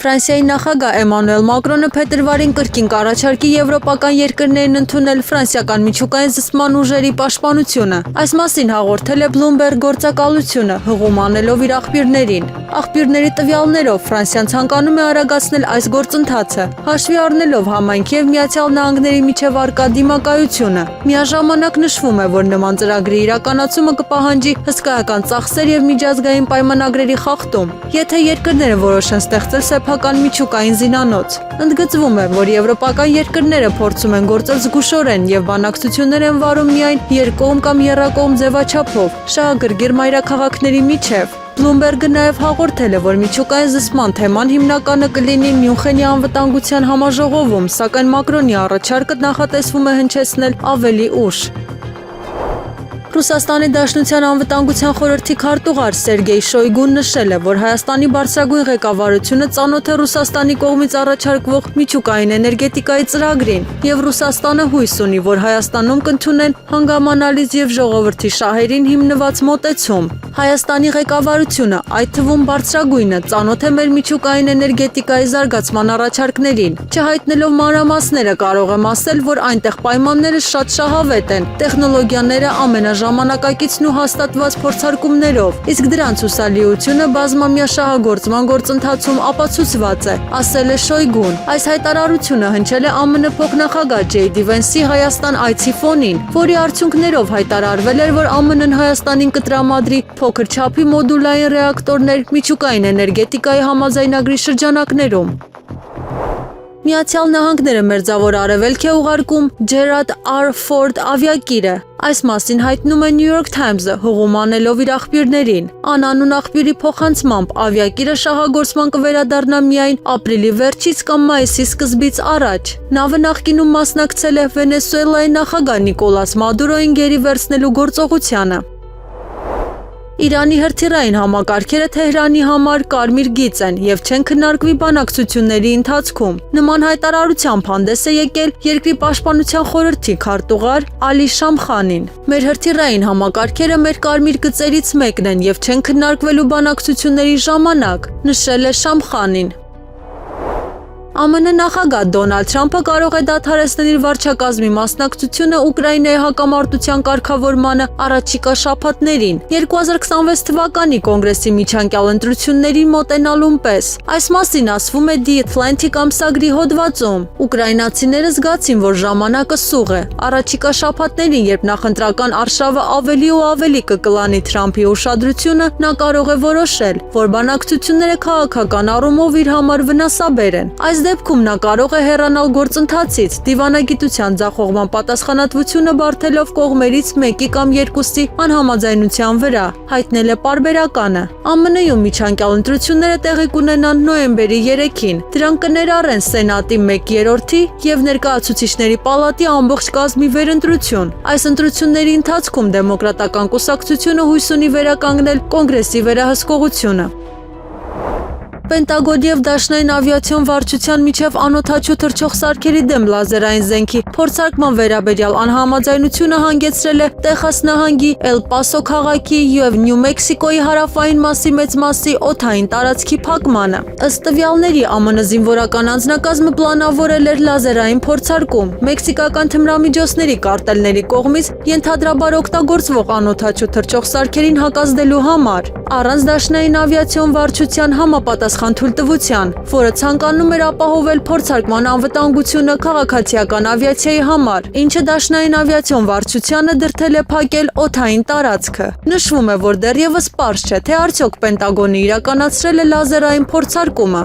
Ֆրանսիայի նախագահ Էմանուել Մակրոնը փետրվարին կրկին կառաջարկի եվրոպական երկրներին ընդունել ֆրանսիական միջուկային զսպման ուժերի պաշտպանությունը։ Այս մասին հաղորդել է Bloomberg գործակալությունը, հղում անելով իր աղբյուրներին։ Աղբյուրների տվյալներով Ֆրանսիան ցանկանում է արագացնել այս գործընթացը, հաշվի առնելով համայնքի և Միացյալ Նահանգների միջև առկա դիմակայությունը։ Միաժամանակ նշվում է, որ նման ծրագրի իրականացումը կպահանջի հսկայական ծախսեր և միջազգային պայմանագրերի խախտում, եթե երկրները որոշեն ստեղծել սեփական միջուկային զինանոց։ Ընդգծվում է, որ եվրոպական երկրները փորձում են գործել զգուշորեն և բանակցություններ են վարում միայն երկկողմ կամ եռակողմ ձևաչափով, շահագրգիռ մայրաքաղաքների միջև։ Bloomberg-ը նաև հաղորդել է, որ միջուկային զսպման թեման հիմնականը կլինի Մյունխենի անվտանգության համաժողովում, սակայն Մակրոնի առաջարկը նախատեսվում է հնչեցնել ավելի ուշ։ Ռուսաստանի Դաշնության անվտանգության խորհրդի քարտուղար Սերգեյ Շոյգուն նշել է, որ Հայաստանի բարձրագույն ղեկավարությունը ծանոթ է Ռուսաստանի կողմից առաջարկվող միջուկային էներգետիկայի ծրագրին, և Ռուսաստանը հույս ունի, որ Հայաստանում կընդունեն հանգամանալից և ժողովրդի շահերին հիմնված մոտեցում։ Հայաստանի ղեկավարությունը, այդ թվում բարձրագույնը, ծանոթ է մեր միջուկային էներգետիկայի զարգացման առաջարկներին։ Չհայտնելով մանրամասները, կարող եմ ասել, որ այնտեղ պայմանները շատ շահավետ են, տեխնոլոգիաները ամենաժամանակակիցն ու հաստատված փորձարկումներով, իսկ դրանց հուսալիությունը բազմամյա շահագործման գործընթացում ապացուցված է, ասել է Շոյգուն։ Այս հայտարարությունը հնչել է ԱՄՆ փոխնախագահ Ջեյ Վենսի Հայաստան այցի ֆոնին, որի արդյունքներով հայտարարվել էր, որ ԱՄՆ-ն Հայաստանին կտրամադրի փոքր չափի մոդուլային ռեակտորներ միջուկային էներգետիկայի համաձայնագրի շրջանակներում։ Միացյալ Նահանգները Մերձավոր Արևելք է ուղարկում Ջերադ R. Ֆորդ ավիակիրը։ Այս մասին հայտնում է New York Times-ը, հղում անելով իր աղբյուրներին։ Անանուն աղբյուրի փոխանցմամբ ավիակիրը շահագործման կվերադառնա միայն ապրիլի վերջից կամ մայիսի սկզբից առաջ։ Նավը նախկինում մասնակցել է Վենեսուելայի նախագահ Նիկոլաս Մադուրոին գերի վերցնելու գործողությանը։ Իրանի հրթիռային համակարգերը Թեհրանի համար կարմիր գիծ են և չեն քննարկվի բանակցությունների ընթացքում։ Նման հայտարարությամբ հանդես է եկել երկրի պաշտպանության խորհրդի քարտուղար Ալի Շամխանին։ Մեր հրթիռային համակարգերը մեր կարմիր գծերից մեկն են և չեն քննարկվելու բանակցությունների ժամանակ, նշել է Շամխանին։ ԱՄՆ նախագահ Դոնալդ Թրամփը կարող է դադարեցնել իր վարչակազմի մասնակցությունը Ուկրաինայի հակամարտության կարգավորմանը առաջիկա շաբաթներին, 2026 թվականի կոնգրեսի միջանկյալ ընտրություններին մոտենալուն պես։ Այս մասին ասվում է The Atlantic ամսագրի հոդվածում։ Ուկրաինացիները զգացին, որ ժամանակը սուղ է։ Առաջիկա շաբաթներին, երբ նախընտրական արշավը ավելի ու ավելի կկլանի Թրամփի ուշադրությունը, նա կարող է որոշել, որ բանակցությունները քաղաքական առումով իր համար վնասաբեր են։ Այս դեպքում նա կարող է հեռանալ գործընթացից, դիվանագիտության ձախողման պատասխանատվությունը բարդելով կողմերից մեկի կամ երկուսի անհամաձայնության վրա, հայտնել է պարբերականը։ ԱՄՆ-ում միջանկյալ ընտրությունները տեղի կունենան նոյեմբերի 3-ին։ Դրանք կներառեն Սենատի 1/3-ի և Ներկայացուցիչների պալատի ամբողջ կազմի վերընտրություն։ Այս ընտրությունների ընթացքում Դեմոկրատական կուսակցությունը հույս ունի վերականգնել Կոնգրեսի վերահսկողությունը։ Պենտագոնի և Դաշնային ավիացիոն վարչության միջև անօդաչու թռչող սարքերի դեմ լազերային զենքի փորձարկման վերաբերյալ անհամաձայնությունը հանգեցրել է Տեխաս նահանգի Էլ Պասո քաղաքի և Նյու Մեքսիկոյի հարավային մասի մեծ մասի օդային տարածքի փակմանը։ Ըստ տվյալների, ԱՄՆ զինվորական անձնակազմը պլանավորել էր լազերային փորձարկում մեքսիկական թմրամիջոցների կարտելների կողմից ենթադրաբար օգտագործվող անօդաչու թռչող սարքերին հակազդելու համար, առանց Դաշնային ավիացիոն վարչության համապատասխան թույլտվության, որը ցանկանում էր ապահովել փորձարկման անվտանգությունը քաղաքացիական ավիացիայի համար, ինչը Դաշնային ավիացիոն վարչությանը դրդել է փակել օդային տարածքը։ Նշվում է, որ դեռևս պարզ չէ, թե արդյոք Պենտագոնը իրականացրել է լազերային փորձարկումը։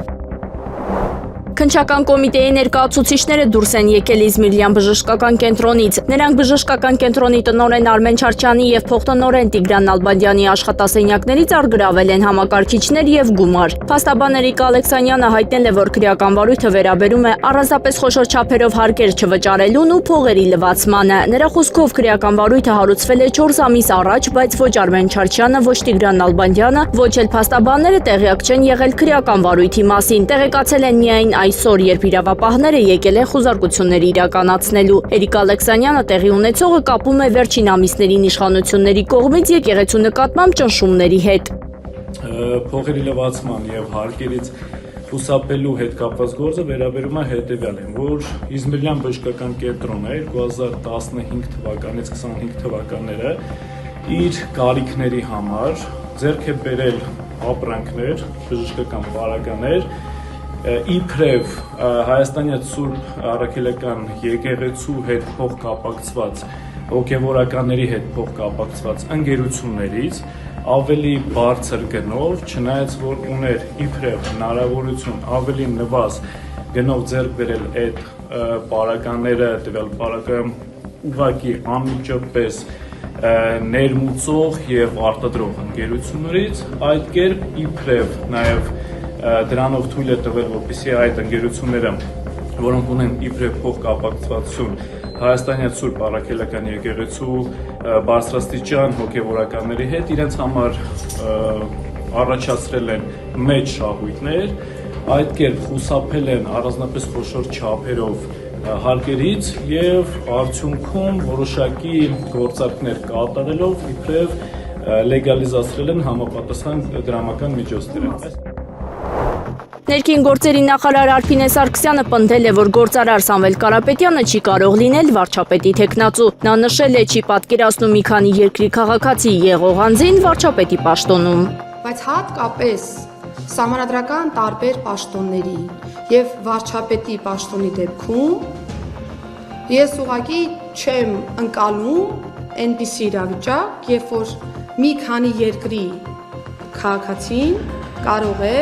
Քննչական կոմիտեի ներկայացուցիչները դուրս են եկել Իզմիրյան բժշկական կենտրոնից։ Նրանք բժշկական կենտրոնի տնօրեն Արմեն Չարչյանի և փոխտնօրեն Տիգրան Նալբանդյանի աշխատասենյակներից արգրավել են համակարգիչներ և գումար։ Փաստաբան Էրիկ Ալեքսանյանը հայտնել է, որ քրեական վարույթը վերաբերում է առանձնապես խոշոր չափերով հարկեր չվճարելուն ու փողերի լվացմանը։ Նրա խոսքով քրեական վարույթը հարուցվել է 4 ամիս առաջ, բայց ոչ Արմեն Չարչյանը, ոչ Տիգրան Նալբանդյանը, ոչ էլ փաստաբանները տեղյակ չեն եղել քրեական վարույթի մասին։ Տեղեկացել են միայն այսօր, երբ իրավապահները եկել են խոզարկություններ իրականացնելու։ Էրիկ Ալեքսանյանը տեղի ունեցողը կապում է վերջին ամիսներին իշխանությունների կողմից եկեղեցու նկատմամբ ճնշումների հետ։ Փողերի լվացման եւ հարկերից խուսափելու հետ կապված գործը վերաբերում է հետևյալին, որ Իզմիրլյան բժշկական կենտրոնը 2015 թվականից 25 թվականները իր կարիքների համար ձեռք է բերել ապրանքներ, բժշկական պարագաներ, իբրև Հայաստանի Սուրբ Առաքելական եկեղեցու հետ փոխկապակցված հոգևորականների հետ փոխկապակցված ընկերություններից ավելի բարձր գնով, չնայած որ ուներ իբրև հնարավորություն ավելի նվազ գնով ձեռք բերել այդ պարագաները, տվյալ պարագան ուղղակի անմիջապես ներմուծող եւ արտադրող ընկերություններից, այդ կերպ իբրև նաեւ դրանով թույլ է տվել, որպեսզի այդ ընկերությունները, որոնք ունեն իբրև փոխկապակցվածություն Հայաստանի Սուրբ Առաքելական եկեղեցու բարձրաստիճան հոգևորականների հետ իրենց համար առաջացրել են մեծ շահույթներ, այդ կերպ խուսափել են առանձնապես խոշոր չափերով հարկերից եւ արդյունքում որոշակի գործարքներ կատարելով իբրև լեգալիզացրել են համապատասխան դրամական միջոցները։ Ներքին գործերի նախարար Արփինե Սարգսյանը պնդել է, որ գործարար Սամվել Կարապետյանը չի կարող լինել վարչապետի թեկնածու։ Նա նշել է, չի պատկերացնում մի քանի երկրի քաղաքացի եղող անձին վարչապետի պաշտոնում։ Բայց հատկապես սահմանադրական տարբեր պաշտոնների եւ վարչապետի պաշտոնի դեպքում ես ուղղակի չեմ ընկալում այնպիսի իրավիճակ, երբ որ մի քանի երկրի քաղաքացին կարող է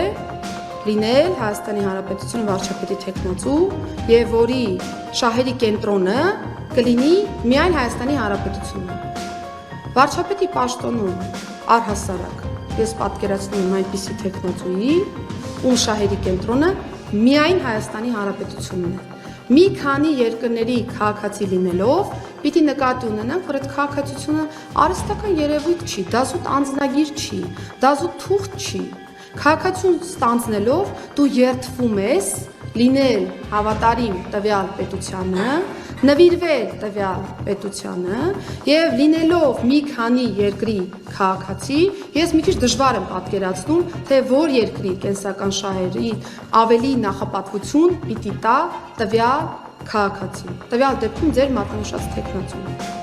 լինել Հայաստանի Հանրապետությունը վարչապետի թեկնածու եւ որի շահերի կենտրոնը կլինի միայն Հայաստանի Հանրապետությունը։ Վարչապետի պաշտոնում առհասարակ ես պատկերացնում եմ այնպիսի թեկնածուի, ում շահերի կենտրոնը միայն Հայաստանի Հանրապետությունն է։ Մի քանի երկրների քաղաքացի լինելով պիտի նկատի ունենանք, որ այդ քաղաքացիությունը արհեստական երևույթ չի, դա զուտ անձնագիր չի, դա զուտ թուղթ չի։ Քաղաքացիություն ստանձնելով դու երդվում ես լինել հավատարիմ տվյալ պետությանը, նվիրվել տվյալ պետությանը եւ լինելով մի քանի երկրի քաղաքացի, ես մի քիչ դժվար եմ պատկերացնում, թե որ երկրի կենսական շահերի ավելի նախապատվություն պիտի տա տվյալ քաղաքացին։ Տվյալ դեպքում ձեր մատնանշած թեկնածուն։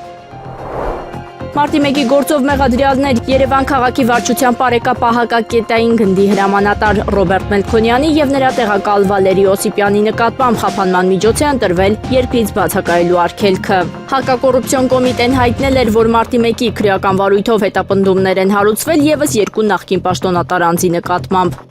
Մարտի 1-ի գործով մեղադրյալներ Երևան քաղաքի վարչության պարեկապահակակետային գնդի հրամանատար Ռոբերտ Մելքոնյանի եւ նրա տեղակալ Վալերի Օսիպյանի նկատմամբ խափանման միջոց է ընտրվել երկրից բացակայելու արգելքը։ Հակակոռուպցիոն կոմիտեն հայտնել էր, որ մարտի 1-ի քրեական վարույթով հետապնդումներ են հարուցվել եւս երկու նախկին պաշտոնատար անձի նկատմամբ։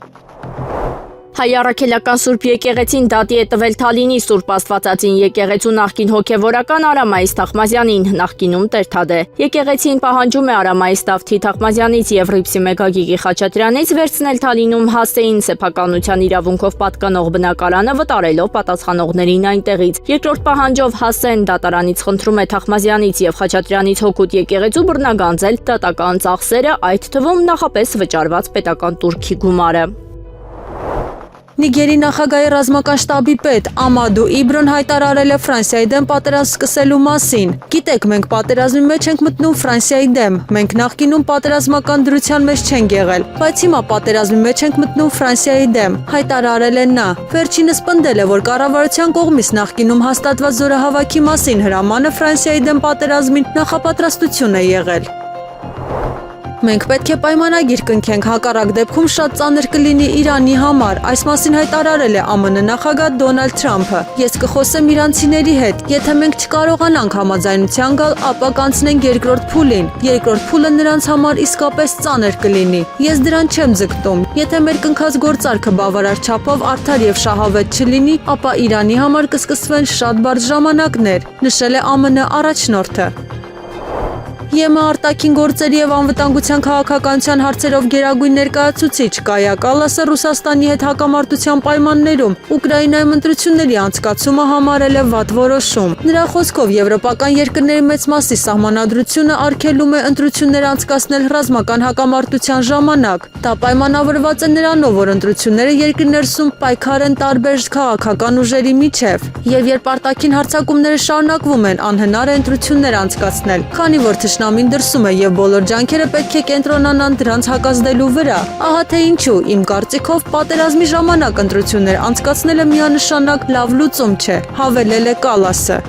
Հայ առաքելական Սուրբ եկեղեցին դատի է տվել Թալինի Սուրբ Աստվածածին եկեղեցու նախկին հոգևորական Արամայիս Թախմազյանին, նախկինում Տեր-Թադե։ Եկեղեցին պահանջում է Արամայիս Տավթի Թախմազյանից եւ Ռիփսի Մեգագիգի Խաչատրյանից վերցնել Թալինում հասեին սեփականության իրավունքով պատկանող բնակարանը վտարելով պատասխանողներին այնտեղից։ Երկրորդ պահանջով հասեն դատարանից խնդրում է Թախմազյանից եւ Խաչատրյանից հոգուտ եկեղեցու բռնագանձել դատական ծախսերը, այդ թվում նախապես վճարված պետական տուրքի գումարը։ Նիգերի նախագահի ռազմական շտաբի պետ Ամադու Իբրոն հայտարարել է Ֆրանսիայի դեմ պատերազմ սկսելու մասին։ Գիտեք, մենք պատերազմի մեջ ենք մտնում Ֆրանսիայի դեմ։ Մենք նախկինում պատերազմական դրության մեջ չենք եղել, բայց հիմա պատերազմի մեջ ենք մտնում Ֆրանսիայի դեմ, հայտարարել է նա։ Վերջինս պնդել է, որ կառավարության կողմից նախկինում հաստատված զորահավաքի մասին հրամանը Ֆրանսիայի դեմ պատերազմին նախապատրաստություն է եղել։ Մենք պետք է պայմանագիր կնքենք, հակառակ դեպքում շատ ծանր կլինի Իրանի համար, այս մասին հայտարարել է ԱՄՆ նախագահ Դոնալդ Թրամփը։ Ես կխոսեմ իրանցիների հետ, եթե մենք չկարողանանք համաձայնության գալ, ապա կանցնենք երկրորդ փուլին։ Երկրորդ փուլը նրանց համար իսկապես ծանր կլինի։ Ես դրան չեմ ձգտում։ Եթե մեր կնքած գործարքը բավարար չափով արդար եւ շահավետ չլինի, ապա Իրանի համար կսկսվեն շատ բարդ ժամանակներ, նշել է ԱՄՆ առաջնորդը։ ԵՄ արտաքին գործերի եւ անվտանգության քաղաքականության հարցերով գերագույն ներկայացուցիչ Կայա Կալասը Ռուսաստանի հետ հակամարտության պայմաններում Ուկրաինայում ընտրությունների անցկացումը համարել է վատ որոշում։ Նրա խոսքով եվրոպական երկրների մեծ մասի սահմանադրությունը արգելում է ընտրություններ անցկացնել ռազմական հակամարտության ժամանակ։ Դա պայմանավորված է նրանով, որ ընտրությունները երկրի ներսում պայքար են տարբեր քաղաքական ուժերի միջև, եւ երբ արտաքին հարձակումները շարունակվում են, անհնար է ընտրություններ անցկացնել, քանի որ թշնամին դրսում է եւ բոլոր ջանքերը պետք է կենտրոնանան դրանց հակազդելու վրա։ Ահա թե ինչու իմ կարծիքով պատերազմի ժամանակ ընտրություններ անցկացնելը միանշանակ լավ լուծում չէ, հավելել է Կալասը։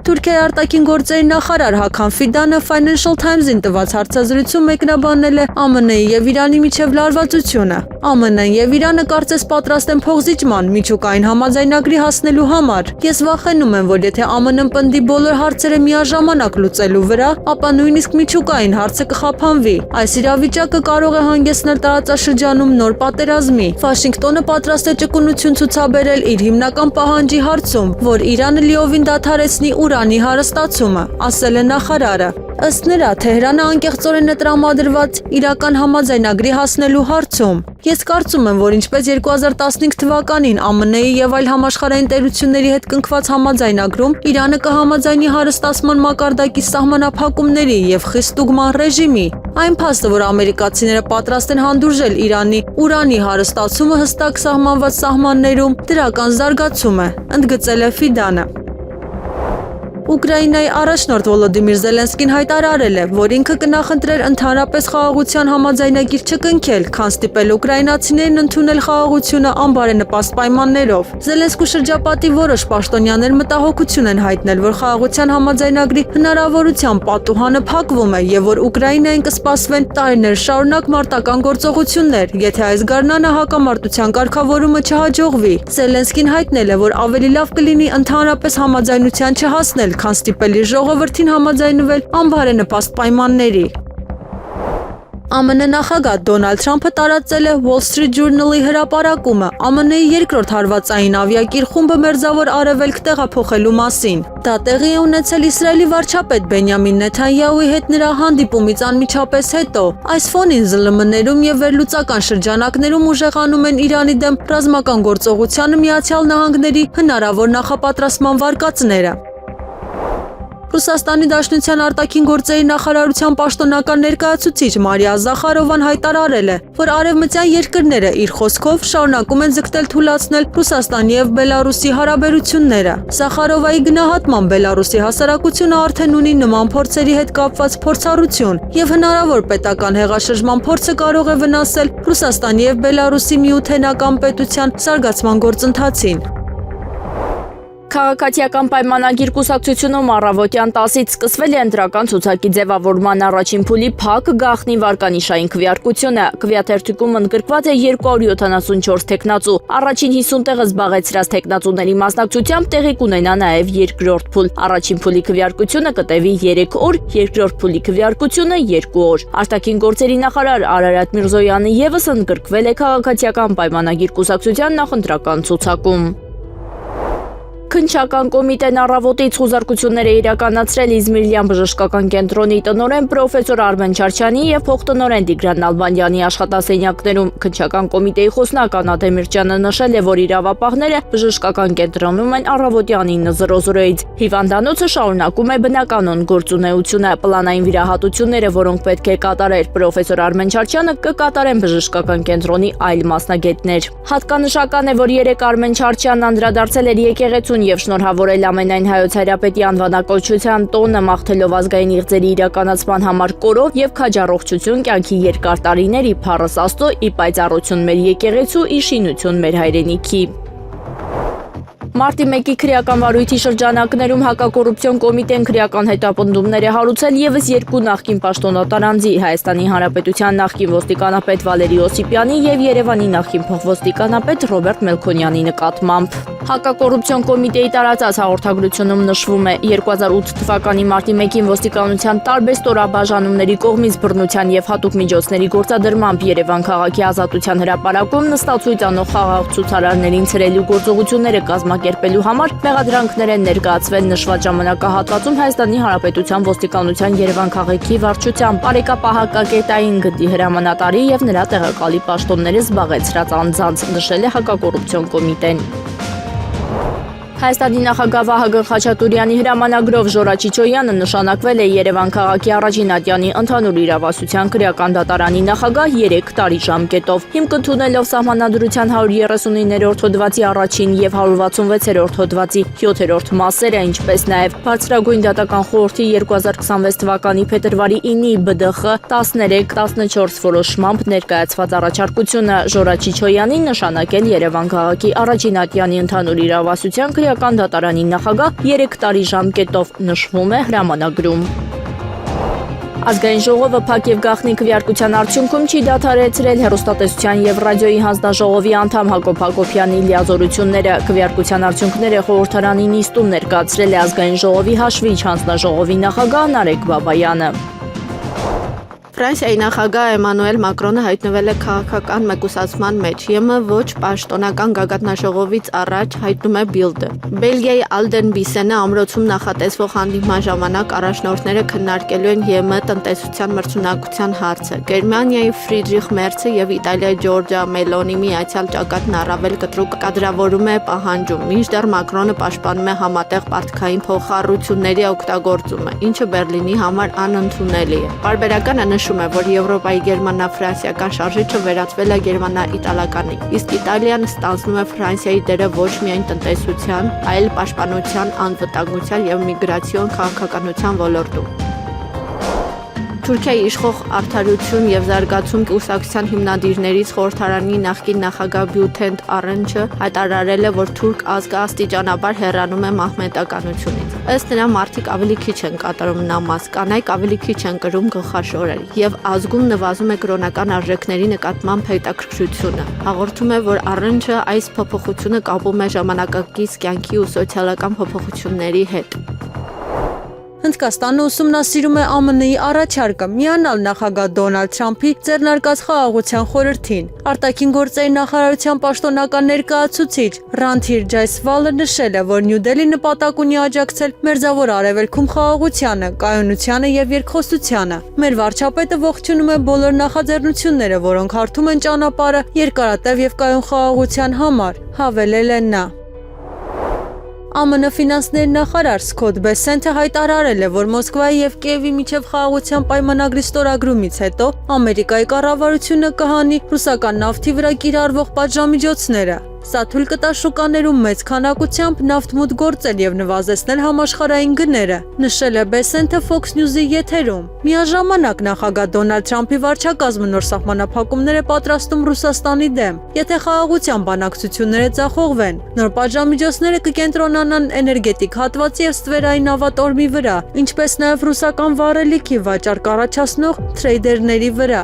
Թուրքիայի արտաքին գործերի նախարար Հական Ֆիդանը Financial Times-ին տված հարցազրույցում մեկնաբանել է ԱՄՆ-ի եւ Իրանի միջև լարվածությունը։ ԱՄՆ-ն եւ Իրանը կարծես պատրաստ են փոխզիջման միջուկային համաձայնագրի հասնելու համար։ Ես վախենում եմ, որ եթե ԱՄՆ-ն պնդի բոլոր հարցերը միաժամանակ լուծելու վրա, ապա նույնիսկ միջուկային հարցը կխափանվի։ Այս իրավիճակը կարող է հանգեցնել տարածաշրջանում նոր պատերազմի։ Վաշինգտոնը պատրաստ է ճկունություն ցուցաբերել իր հիմնական պահանջի հարցում, որ Իրանը լիովին դադարեցնի ուրանի հարստացումը, ասել է նախարարը։ Ըստ նրա, Թեհրանը անկեղծորեն է տրամադրված իրական համաձայնագրի հասնելու հարցում։ Ես կարծում եմ, որ ինչպես 2015 թվականին ԱՄՆ-ի եւ այլ համաշխարհային տերությունների հետ կնքված համաձայնագրում Իրանը կհամաձայնի հարստացման մակարդակի սահմանափակումների եւ խիստ ստուգման ռեժիմի, այն փաստը, որ ամերիկացիները պատրաստ են հանդուրժել Իրանի ուրանի հարստացումը հստակ սահմանված սահմաններում, դրական զարգացում է, ընդգծել է Ֆիդանը։ Ուկրաինայի առաջնորդ Վոլոդիմիր Զելենսկին հայտարարել է, որ ինքը կնախընտրեր ընդհանրապես խաղաղության համաձայնագիր չկնքել, քան ստիպել ուկրաինացիներին ընդունել խաղաղությունը անբարենպաստ պայմաններով։ Զելենսկու շրջապատի որոշ պաշտոնյաներ մտահոգություն են հայտնել, որ խաղաղության համաձայնագրի հնարավորության պատուհանը փակվում է եւ որ Ուկրաինային կսպասվեն տարիներ շարունակ մարտական գործողություններ, եթե այս գարնանը հակամարտության կարգավորումը չհաջողվի։ Զելենսկին հայտնել է, որ ավելի լավ կլինի ընդհանրապես համաձայնության չհասնել, քան ստիպել իր ժողովրդին համաձայնվել անբարենպաստ պայմանների։ ԱՄՆ նախագահ Դոնալդ Թրամփը տարածել է Wall Street Journal-ի հրապարակումը ԱՄՆ-ի երկրորդ հարվածային ավիակիր խումբը մերձավոր արևելք տեղափոխելու մասին։ Դա տեղի է ունեցել Իսրայելի վարչապետ Բենյամին Նեթանյահուի հետ նրա հանդիպումից անմիջապես հետո։ Այս ֆոնին ԶԼՄ-ներում եւ վերլուծական շրջանակներում ուժեղանում են Իրանի դեմ ռազմական գործողությանը Միացյալ Նահանգների հնարավոր նախապատրաստման վարկածները։ Ռուսաստանի Դաշնության արտաքին գործերի նախարարության պաշտոնական ներկայացուցիչ Մարիա Զախարովան հայտարարել է, որ արևմտյան երկրները իր խոսքով շարունակում են ձգտել թուլացնել Ռուսաստանի եւ Բելարուսի հարաբերությունները։ Զախարովայի գնահատման Բելարուսի հասարակությունը արդեն ունի նման փորձերի հետ կապված փորձառություն եւ հնարավոր պետական հեղաշրջման փորձը կարող է վնասել Ռուսաստանի եւ Բելարուսի միութենական պետության զարգացման գործընթացին։ Քաղաքացիական պայմանագիր կուսակցությունում առավոտյան 10-ից սկսվել է ընտրական ցուցակի ձևավորման առաջին փուլի փակ գաղտնի վարկանիշային քվեարկությունը։ Քվեաթերթիկում ընդգրկված է 274 տեխնացու։ Առաջին 50 տեղը զբաղեցրած տեխնացուների մասնակցությամբ տեղի կունենա նաև երկրորդ փուլ։ Առաջին փուլի քվեարկությունը կտևի 3 օր, երկրորդ փուլի քվեարկությունը 2 օր։ Արտաքին գործերի նախարար Արարատ Միրզոյանը եւս ընդգրկվել է քաղաքացիական պայմանագիր կուսակցության նախընտրական ցուցակում։ Քննչական կոմիտեն առավոտից խուզարկություններ է իրականացրել Իզմիրլյան բժշկական կենտրոնի տնօրեն պրոֆեսոր Արմեն Չարչյանի եւ փոխտնօրեն Տիգրան Նալբանդյանի աշխատասենյակներում։ Քննչական կոմիտեի խոսնակ Անատ Էմիրճյանը նշել է, որ իրավապահները բժշկական կենտրոնում են առավոտյան 9:00-ից։ Հիվանդանոցը շարունակում է բնականոն գործունեությունը։ Պլանային վիրահատությունները, որոնք պետք է կատարեր պրոֆեսոր Արմեն Չարչյանը, կկատարեն բժշկական կենտրոնի այլ մասնագետներ։ Հատկանշական է, որ երեկ Արմեն Չարչյանն անդրադարձել էր եկեղեցուն եւ շնորհավորել ամենայն հայոց հայրապետի անվանակոչության տոնը, մաղթելով ազգային իղձերի իրականացման համար կորով եւ քաջառողջություն կյանքի երկար տարիների փառս Աստծո, ի պայծառություն մեր եկեղեցու, ի շինություն մեր հայրենիքի։ Մարտի 1-ի քրեական վարույթի շրջանակներում հակակոռուպցիոն կոմիտեն քրեական հետապնդումներ է հարուցել եւս երկու նախկին պաշտոնատար անձի՝ Հայաստանի Հանրապետության նախկին ոստիկանապետ Վալերի Օսիպյանի եւ Երևանի նախկին փոխոստիկանապետ Ռոբերտ Մելքոնյանի նկատմամբ։ Հակակոռուպցիոն կոմիտեի տարածած հաղորդագրությունում նշվում է 2008 թվականի մարտի 1-ին ոստիկանության տարբեր ստորաբաժանումների կողմից բռնության եւ հատուկ միջոցների գործադրմամբ Երևան քաղաքի Ազատության հրապարակում նստացույց անող խաղաղ ցուցարարներին ցրելու գործողությունները կազմակերպելու համար մեղադրանքներ են ներկայացվել նշված ժամանակահատվածում Հայաստանի Հանրապետության ոստիկանության Երևան քաղաքի վարչության բարեկապահակակետային գծի հրամանատարի եւ նրա տեղակալի պաշտոնները զբաղեցրած անձանց, նշել է հակակոռուպցիոն կոմիտեն։ Հայաստանի նախագահ Վահագն Խաչատուրյանի հրամանագրով Ժորա Չիչոյանը նշանակվել է Երևան քաղաքի առաջին ատյանի ընդհանուր իրավասության քրեական դատարանի նախագահ 3 տարի ժամկետով։ Հիմք ընդունելով Սահմանադրության 139-րդ հոդվածի առաջին եւ 166-րդ հոդվածի 7-րդ մասերը, ինչպես նաեւ Բարձրագույն դատական խորհրդի 2026 թվականի փետրվարի 9-ի ԲԴԽ 13-14 որոշմամբ ներկայացված առաջարկությունը Ժորա Չիչոյանին նշանակել Երևան քաղաքի առաջին ատյանի ընդհանուր իրավասության քրեական դատարանի նախագահ 3 տարի ժամկետով, նշվում է հրամանագրում։ Ազգային ժողովը փակ եւ գաղտնի քվեարկության արդյունքում չի դադարեցրել հեռուստատեսության եւ ռադիոյի հանձնաժողովի անդամ Հակոբ Հակոբյանի լիազորությունները։ Քվեարկության արդյունքները խորհրդարանի նիստում ներկայացրել է Ազգային ժողովի հաշվիչ հանձնաժողովի նախագահ Նարեկ Բաբայանը։ Ֆրանսիայի նախագահ Էմանուել Մակրոնը հայտնվել է քաղաքական մեկուսացման մեջ, ԵՄ ոչ պաշտոնական գագաթնաժողովից առաջ, հայտնում է Բիլդը։ Բելգիայի Ալդեն Բիսենը ամրոցում նախատեսվող հանդիպման ժամանակ առաջնորդները քննարկելու են ԵՄ տնտեսության մրցունակության հարցը։ Գերմանիայի Ֆրիդրիխ Մերցը եւ Իտալիայի Ջորջա Մելոնի միացյալ ճակատն առավել կտրուկ կադրավորում է պահանջում, մինչդեռ Մակրոնը պաշտպանում է համատեղ պարտքային փոխառությունների օգտագործումը, ինչը Բերլինի համար անընդունելի է։ Պարբերականը նշում է, որ Եվրոպայի գերմանա-ֆրանսիական շարժիչը վերածվել է գերմանա-իտալականի, իսկ Իտալիան ստանձնում է Ֆրանսիայի դերը ոչ միայն տնտեսության, այլ պաշտպանության, անվտանգության եւ միգրացիոն քաղաքականության ոլորտում։ Թուրքիայի իշխող Արդարություն եւ զարգացում կուսակցության հիմնադիրներից խորհրդարանի նախկին նախագահ Բյուլենտ Արենչը հայտարարել է, որ թուրք ազգը աստիճանաբար հեռանում է մահմեդականությունից։ Ըստ նրա մարդիկ ավելի քիչ են կատարում նամազ, կանայք ավելի քիչ են կրում գլխաշորեր եւ ազգում նվազում է կրոնական արժեքների նկատմամբ հետաքրքրությունը։ Հաղորդում է, որ Արենչը այս փոփոխությունը կապում է ժամանակակից կյանքի ու սոցիալական փոփոխությունների հետ։ Հնդկաստանը ուսումնասիրում է ԱՄՆ-ի առաջարկը միանալ նախագահ Դոնալդ Թրամփի ձեռնարկած խաղաղության խորհրդին։ Արտաքին գործերի նախարարության պաշտոնական ներկայացուցիչ Ռանթիր Ջայսվալը նշել է, որ Նյու Դելհին նպատակ ունի աջակցել Մերձավոր Արևելքում խաղաղությանը, կայունությանը եւ երկխոսությանը։ Մեր վարչապետը ողջունում է բոլոր նախաձեռնությունները, որոնք հարթում են ճանապարհը երկարատև եւ կայուն խաղաղության համար, հավելել է նա։ ԱՄՆ ֆինանսների նախարար Սքոթ Բեսենթը հայտարարել է, որ Մոսկվայի եւ Կիևի միջև խաղաղության պայմանագրի ստորագրումից հետո Ամերիկայի կառավարությունը կհանի ռուսական նավթի վրա կիրառվող պատժամիջոցները։ Սա թույլ կտա շուկաներում մեծ քանակությամբ նավթ մուտք գործել եւ նվազեցնել համաշխարհային գները, նշել է Բեսենթը Fox News-ի եթերում։ Միաժամանակ նախագահ Դոնալդ Թրամփի վարչակազմը նոր սահմանափակումներ է պատրաստում Ռուսաստանի դեմ, եթե խաղաղության բանակցությունները ձախողվեն։ Նոր պատժամիջոցները կկենտրոնանան էներգետիկ հատվածի եւ ստվերային ավատորմի վրա, ինչպես նաեւ ռուսական վառելիքի վաճառք առաջացնող թրեյդերների վրա։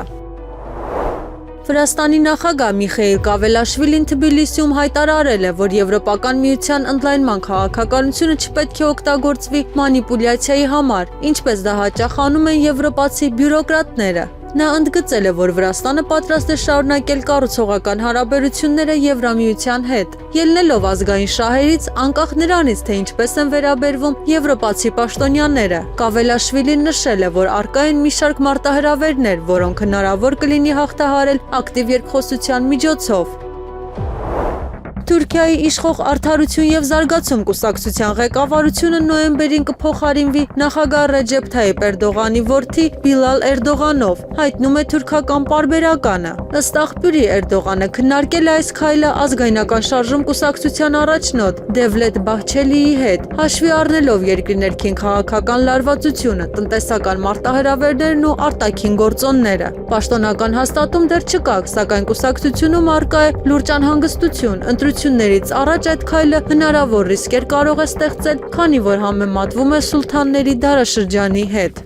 Վրաստանի նախագահ Միխեիլ Կավելաշվիլին Թբիլիսիում հայտարարել է, որ Եվրոպական միության ընդլայնման քաղաքականությունը չպետք է օգտագործվի մանիպուլյացիայի համար, ինչպես դա հաճախ անում են եվրոպացի բյուրոկրատները։ Նա ընդգծել է, որ Վրաստանը պատրաստ է շարունակել կառուցողական հարաբերությունները Եվրամիության հետ, ելնելով ազգային շահերից, անկախ նրանից, թե ինչպես են վերաբերվում եվրոպացի պաշտոնյաները։ Կավելաշվիլին նշել է, որ առկա են մի շարք մարտահրավերներ, որոնք հնարավոր կլինի հաղթահարել ակտիվ երկխոսության միջոցով։ Թուրքիայի իշխող Արդարություն եւ զարգացում կուսակցության ղեկավարությունը նոյեմբերին կփոխարինվի նախագահ Ռեջեփ Թայիպ Էրդողանի որդի Բիլալ Էրդողանով, հայտնում է թուրքական պարբերականը։ Ըստ աղբյուրի Էրդողանը քննարկել է այս քայլը ազգայնական շարժում կուսակցության առաջնոտ Դևլետ Բահչելիի հետ, հաշվի առնելով երկրի ներքին քաղաքական լարվածությունը, տնտեսական մարտահրավերներն ու արտաքին գործոնները։ Պաշտոնական հաստատում դեռ չկա, սակայն կուսակցությունում առկա է լուրջ անհանգստություն, ընտրություններից առաջ այդ քայլը հնարավոր ռիսկեր կարող է ստեղծել, քանի որ համեմատվում է սուլթանների դարաշրջանի հետ։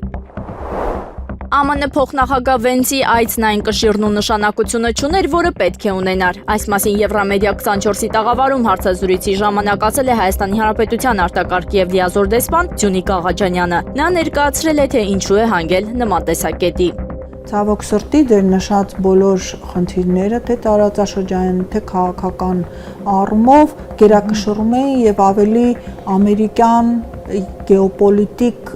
ԱՄՆ փոխնախագահ Վենցի այցն այն կշիռն ու նշանակությունը չուներ, որը պետք է ունենար։ Այս մասին Եվրամեդիա 24-ի տաղավարում հարցազրույցի ժամանակ ասել է Հայաստանի Հանրապետության արտակարգ եւ լիազոր դեսպան Ջունիկ Աղաջանյանը։ Նա ներկայացրել է, թե ինչու է հանգել նման տեսակետի։ Ցավոք սրտի դեր նշած բոլոր խնդիրները թե տարածաշրջանային, թե քաղաքական առումով գերակշռում էին եւ ավելի ամերիկյան գեոպոլիտիկ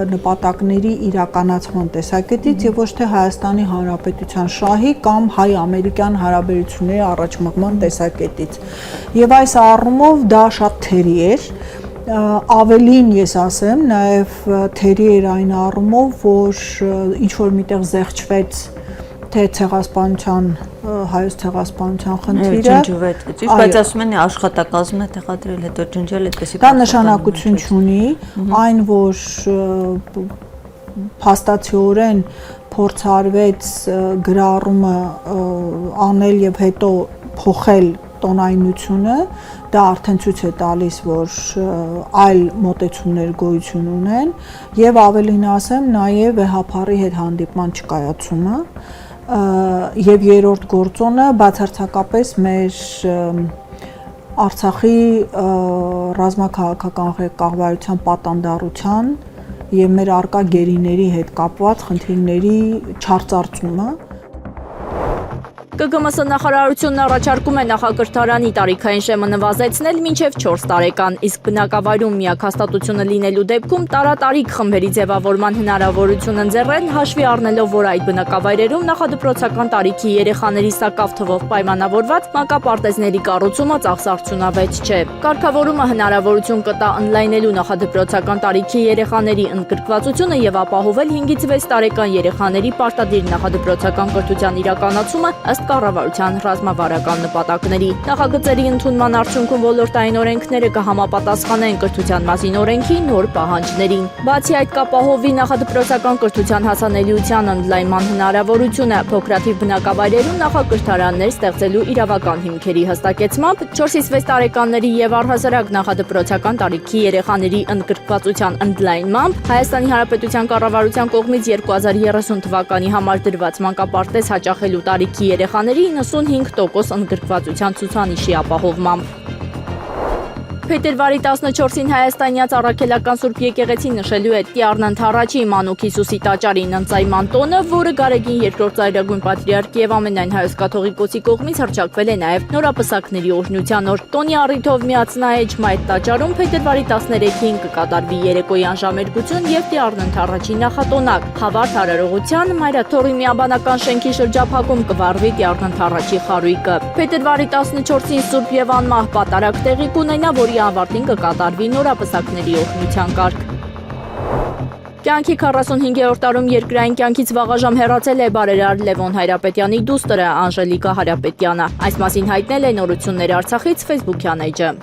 նպատակների իրականացման տեսակետից եւ ոչ թե Հայաստանի Հանրապետության շահի կամ հայ-ամերիկյան հարաբերությունների առաջմղման տեսակետից։ Եվ այս առումով դա շատ թերի էր, ավելին ես ասեմ, նաեւ թերի էր այն առումով, որ ինչ որ միտեղ զեղչվեց թե ցեղասպանության հայոց ցեղասպանության խնդիրը ջնջվեց, ճիշտ, բայց ասում են աշխատակազմն է տեղադրել, հետո ջնջել, այդպեսի դա նշանակություն չունի, այն որ փաստացիորեն փորձարվեց գրառումը անել եւ հետո փոխել տոնայնությունը, դա արդեն ցույց է տալիս, որ այլ մոտեցումներ գոյություն ունեն եւ ավելին ասեմ, նաեւ վեհապարի հետ հանդիպման չկայացումը եւ երրորդ գործոնը բացարձակապես մեր Արցախի ռազմաքաղաքական ղեկավարության պատանդառության եւ մեր արկա գերիների հետ կապված խնդիրների չարծարծումը ԿԳՄՍ նախարարությունն առաջարկում է նախակրթարանի տարիքային շեմը նվազեցնել մինչև 4 տարեկան, իսկ բնակավայրում միակ հաստատությունը լինելու դեպքում տարատարիք խմբերի ձևավորման հնարավորություն ընձեռել, հաշվի առնելով, որ այդ բնակավայրերում նախադպրոցական տարիքի երեխաների սակավ թվով պայմանավորված մանկապարտեզների կառուցումը ծախսարդյունավետ չէ։ Կարգավորումը հնարավորություն կտա ընդլայնելու նախադպրոցական տարիքի երեխաների ընդգրկվածությունը եւ ապահովել 5-ից 6 տարեկան երեխաների պարտադիր նախադպրոցական կրթության իրականացումը ըստ կառավարության ռազմավարական նպատակների։ Նախագծերի ընդունման արդյունքում ոլորտային օրենքները կհամապատասխանեն կրթության մասին օրենքի նոր պահանջներին։ Բացի այդ կապահովի նախադպրոցական կրթության հասանելիության ընդլայնման հնարավորությունը, փոքրաթիվ բնակավայրերում նախակրթարաններ ստեղծելու իրավական հիմքերի հստակեցմամբ, 4-ից 6 տարեկանների եւ առհասարակ նախադպրոցական տարիքի երեխաների ընդգրկվածության ընդլայնմամբ Հայաստանի Հանրապետության կառավարության կողմից 2030 թվականի համար դրված մանկապարտեզ հաճախելու տարիքի երեխաների 95% ընդգրկվածության ցուցանիշի ապահովմամբ։ Փետրվարի 14-ին հայաստանյաց առաքելական Սուրբ եկեղեցին նշելու է Տիառնանդ առաջի Մանուկ Հիսուսի տաճարի ընծայման տոնը, որը Գարեգին II ծայրագույն պատրիարքի եւ ամենայն հայոց կաթողիկոսի կողմից հռչակվել է նաեւ նորապսակների օրհնության օր։ Տոնի առիթով միացնահեջ Մայր տաճարում փետրվարի 13-ին կկատարվի երեկոյան ժամերգություն եւ Տիառնանդ առաջի նախատոնակ։ Հավարտ հարարողության Մայրաթոռի միաբանական շենքի շրջափակում կվառվի Տիառնանդ առաջի խարույկը։ Փետրվարի 14-ին Սուրբ եւ անմահ պատարագ տեղի կունենա, որի ավարտին կկատարվի նորապսակների օրհնության կարգ։ Կյանքի 45-րդ տարում երկրային կյանքից վաղաժամ հեռացել է բարերար Լևոն Հայրապետյանի դուստրը Անժելիկա Հայրապետյանը։ Այս մասին հայտնել է Նորություններ Արցախից Facebook-յան էջը։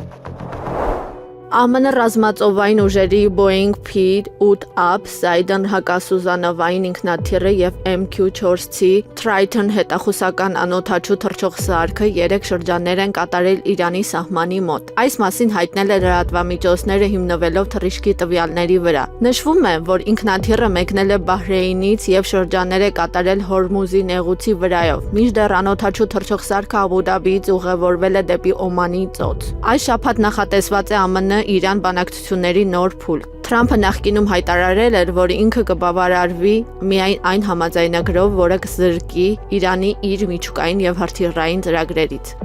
ԱՄՆ ռազմածովային ուժերի Boeing P-8A Poseidon հակասուզանավային ինքնաթիռը եւ MQ-4C Triton հետախուզական անօդաչու թռչող սարքը 3 շրջաններ են կատարել Իրանի սահմանի մոտ։ Այս մասին հայտնել է լրատվամիջոցները հիմնվելով թռիչքի տվյալների վրա։ Նշվում է, որ ինքնաթիռը մեկնել է Բահրեյնից եւ շրջաններ է կատարել Հորմուզի նեղուցի վրայով։ Մինչդեռ անօդաչու թռչող սարքը Աբու Դաբիից ուղևորվել է դեպի Օմանի ծոց։ Այս շաբաթ նախատեսված է ԱՄՆ Իրան բանակցությունների նոր փուլ։ Թրամփը նախկինում հայտարարել էր, որ ինքը կբավարարվի միայն այն համաձայնագրով, որը կզրկի Իրանի իր միջուկային եւ հրթիռային ծրագրերից։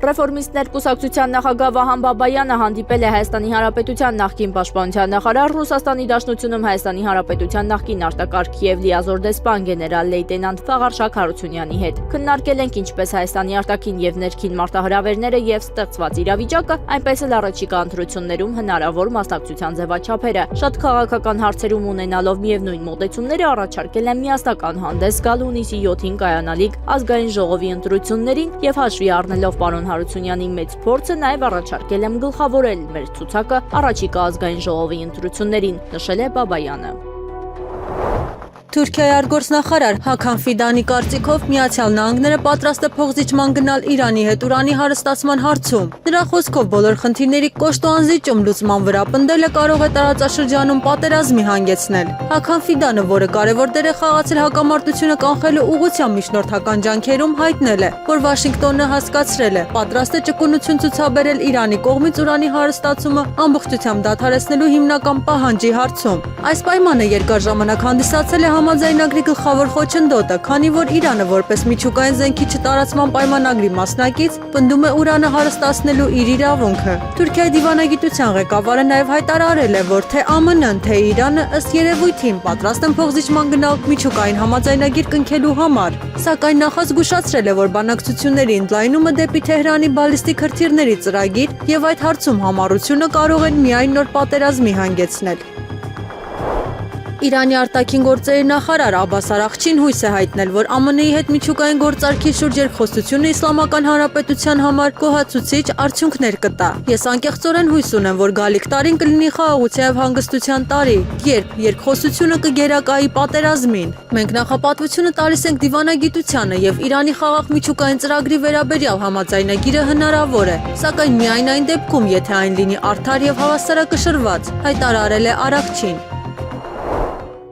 Ռեֆորմիստներ կուսակցության նախագահ Վահան Բաբայանը հանդիպել է Հայաստանի Հանրապետության նախկին պաշտպանության նախարար, Ռուսաստանի Դաշնությունում Հայաստանի Հանրապետության նախկին արտակարգ եւ լիազոր դեսպան գեներալ լեյտենանտ Ֆաղարշակ Հարությունյանի հետ։ Քննարկել ենք ինչպես Հայաստանի արտաքին եւ ներքին մարտահրավերները եւ ստեղծված իրավիճակը, այնպես էլ առաջիկա ընտրություններում հնարավոր մասնակցության ձևաչափերը։ Շատ քաղաքական հարցերում ունենալով միևնույն մոտեցումները առաջարկել են միասնական հանդես գալ հունիսի 7-ին կայանալիք ազգային ժողովի ընտրություններին եւ հաշվի առնելով պարոն Հարությունյանի մեծ փորձը նաև առաջարկել եմ գլխավորել մեր ցուցակը առաջիկա ազգային ժողովի ընտրություններին, նշել է Բաբայանը։ Թուրքիայի արտգործնախարար Հական Ֆիդանի կարծիքով Միացյալ Նահանգները պատրաստ է փոխզիջման գնալ Իրանի հետ ուրանի հարստացման հարցում։ Նրա խոսքով բոլոր խնդիրների կոշտոանզիջում լուծման վրա պնդելը կարող է տարածաշրջանում պատերազմի հանգեցնել։ Հական Ֆիդանը, որը կարևոր դեր է խաղացել հակամարտությունը կանխելու ուղղությամբ միջնորդական ջանքերում, հայտնել է, որ Վաշինգտոնը հասկացրել է, պատրաստ է ճկունություն ցուցաբերել Իրանի կողմից ուրանի հարստացումը ամբողջությամբ դադարեցնելու հիմնական պահանջի հարցում։ Այս պայմանը երկար ժամանակ հանդիսացել է համաձայնագրի գլխավոր խոչընդոտը, քանի որ Իրանը որպես միջուկային զենքի չտարածման պայմանագրի մասնակից պնդում է ուրանը հարստացնելու իր իրավունքը։ Թուրքիայի դիվանագիտության ղեկավարը նաև հայտարարել է, որ թե ԱՄՆ-ն, թե Իրանը ըստ երևույթին պատրաստ են փոխզիջման գնալ միջուկային համաձայնագիր կնքելու համար։ Սակայն նախաց զգուշացրել է, որ բանակցությունների ընդլայնումը դեպի Թեհրանի բալիստիկ հրթիռների ծրագիր եւ այդ հարցում համառությունը կարող են միայն նոր պատերազմի հանգեցնել։ Իրանի արտաքին գործերի նախարար Աբբաս Արաղչին հույս է հայտնել, որ ԱՄՆ-ի հետ միջուկային գործարքի շուրջ երկխոսությունը Իսլամական Հանրապետության համար գոհացուցիչ արդյունքներ կտա։ Ես անկեղծորեն հույս ունեմ, որ գալիք տարին կլինի խաղաղության եւ հանգստության տարի, երբ երկխոսությունը կգերակայի պատերազմին։ Մենք նախապատվությունը տալիս ենք դիվանագիտությանը եւ Իրանի խաղաղ միջուկային ծրագրի վերաբերյալ համաձայնագիրը հնարավոր է, սակայն միայն այն դեպքում, եթե այն լինի արդար եւ հավասարակշռված, հայտարարել է Արաղչին։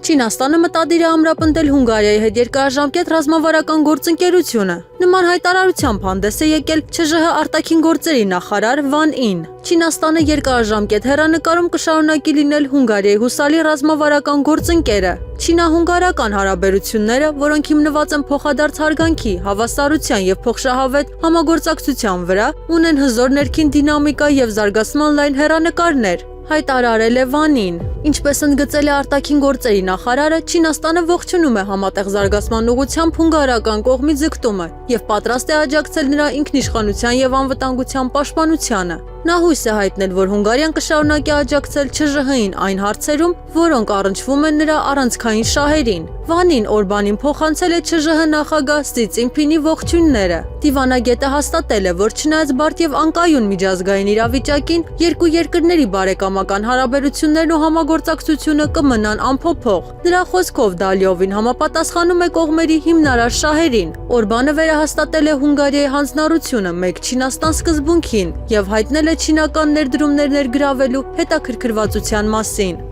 Չինաստանը մտադիր է ամրապնդել Հունգարիայի հետ երկարաժամկետ ռազմավարական գործընկերությունը։ Նման հայտարարությամբ հանդես է եկել ՉԺՀ արտաքին գործերի նախարար Վան Ին։ Չինաստանը երկարաժամկետ հեռանկարում կշարունակի լինել Հունգարիայի հուսալի ռազմավարական գործընկերը։ Չինա-հունգարական հարաբերությունները, որոնք հիմնված են փոխադարձ հարգանքի, հավասարության եւ փոխշահավետ համագործակցության վրա, ունեն հզոր ներքին դինամիկա եւ զարգացման լայն հեռանկարներ, հայտարարել է Վանին։ Ինչպես ընդգծել է արտաքին գործերի նախարարը, Չինաստանը ողջունում է համատեղ զարգացման ուղղությամբ հունգարական կողմի ձգտումը եւ պատրաստ է աջակցել նրա ինքնիշխանության եւ անվտանգության պաշտպանությանը։ Նա հույս է հայտնել, որ Հունգարիան կշարունակի աջակցել ՉԺՀ-ին այն հարցերում, որոնք առնչվում են նրա առանցքային շահերին։ Վանին Օրբանին փոխանցել է ՉԺՀ նախագահ Սի Ցինփինի ողջույնները։ Դիվանագետը հաստատել է, որ չնայած բարդ եւ անկայուն միջազգային իրավիճակին, երկու երկրների բարեկամական հարաբերություններն ու համագործակցությունը կմնան անփոփոխ։ Նրա խոսքով դա լիովին համապատասխանում է կողմերի հիմնարար շահերին։ Օրբանը վերահաստատել է Հունգարիայի հանձնառությունը մեկ Չինաստան սկզբունքին եւ հայտնել է չինական ներդրումներ ներգրավելու հետաքրքրվածության մասին։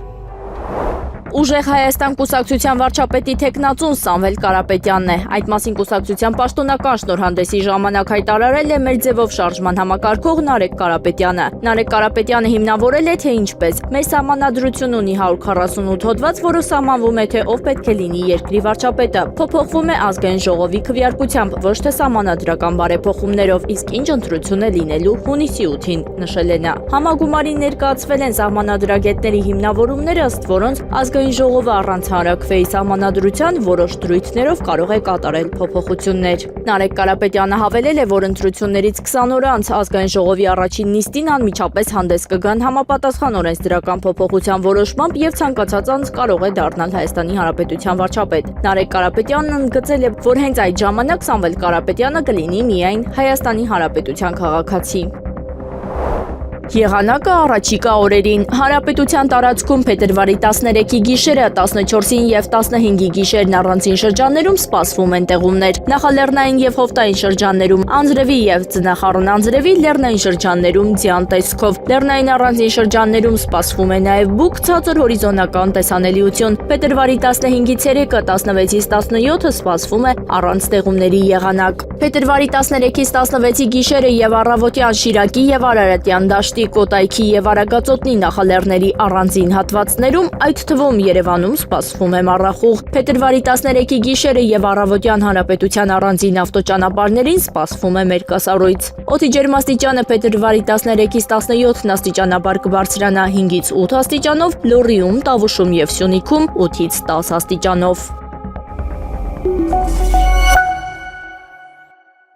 Ուժեղ Հայաստան կուսակցության վարչապետի թեկնածուն Սամվել Կարապետյանն է։ Այդ մասին կուսակցության պաշտոնական շնորհանդեսի ժամանակ հայտարարել է մեր ձևով շարժման համակարգող Նարեկ Կարապետյանը։ Նարեկ Կարապետյանը հիմնավորել է, թե ինչպես մեր սահմանադրություն ունի 148 հոդված, որը սահմանվում է, թե ով պետք է լինի երկրի վարչապետը։ Փոփոխվում է ազգային ժողովի քվեարկությամբ, ոչ թե սահմանադրական բարեփոխումներով, իսկ ինչ ընտրություն է լինելու հունիսի 8-ին, նշել է նա։ Համագումարին ներկայացվել են սահմանադրագետների հիմնավորումները, ըստ որոնց ազգային ժողովը առանց հանրաքվեի սահմանադրության որոշ դրույթներով կարող է կատարել փոփոխություններ։ Նարեկ Կարապետյանը հավելել է, որ ընտրություններից 20 օր անց ազգային ժողովի առաջին նիստին անմիջապես հանդես կգան համապատասխան օրենսդրական փոփոխության որոշմամբ եւ ցանկացած անձ կարող է դառնալ Հայաստանի Հանրապետության վարչապետ։ Նարեկ Կարապետյանն ընդգծել է, որ հենց այդ ժամանակ Սամվել Կարապետյանը կլինի միայն Հայաստանի Հանրապետության քաղաքացի։ Եղանակը առաջիկա օրերին։ Հանրապետության տարածքում փետրվարի 13-ի գիշերը, 14-ին եւ 15-ի գիշերն առանձին շրջաններում սպասվում են տեղումներ։ Նախալեռնային եւ հովտային շրջաններում անձրևի եւ ձնախառն անձրևի, լեռնային շրջաններում ձյան տեսքով։ Լեռնային առանձին շրջաններում սպասվում է նաեւ բուք ցածր հորիզոնական տեսանելիություն։ Փետրվարի 15-ից 3-ը, 16-ից 17-ը սպասվում է առանց տեղումների եղանակ։ Փետրվարի 13-ից 16-ի գիշերը եւ առավոտյան Շիրակի եւ Արարատյան դաշտի, Կոտայքի եւ Արագածոտնի նախալեռների առանձին հատվածներում, այդ թվում Երևանում սպասվում է մառախուղ։ Փետրվարի 13-ի գիշերը եւ առավոտյան հանրապետության առանձին ավտոճանապարհներին սպասվում է մերկասառույց։ Օդի ջերմաստիճանը փետրվարի 13-ից 17-ն աստիճանաբար կբարձրանա 5-ից 8 աստիճանով, Լոռիում, Տավուշում եւ Սյունիքում 8-ից 10 աստիճանով։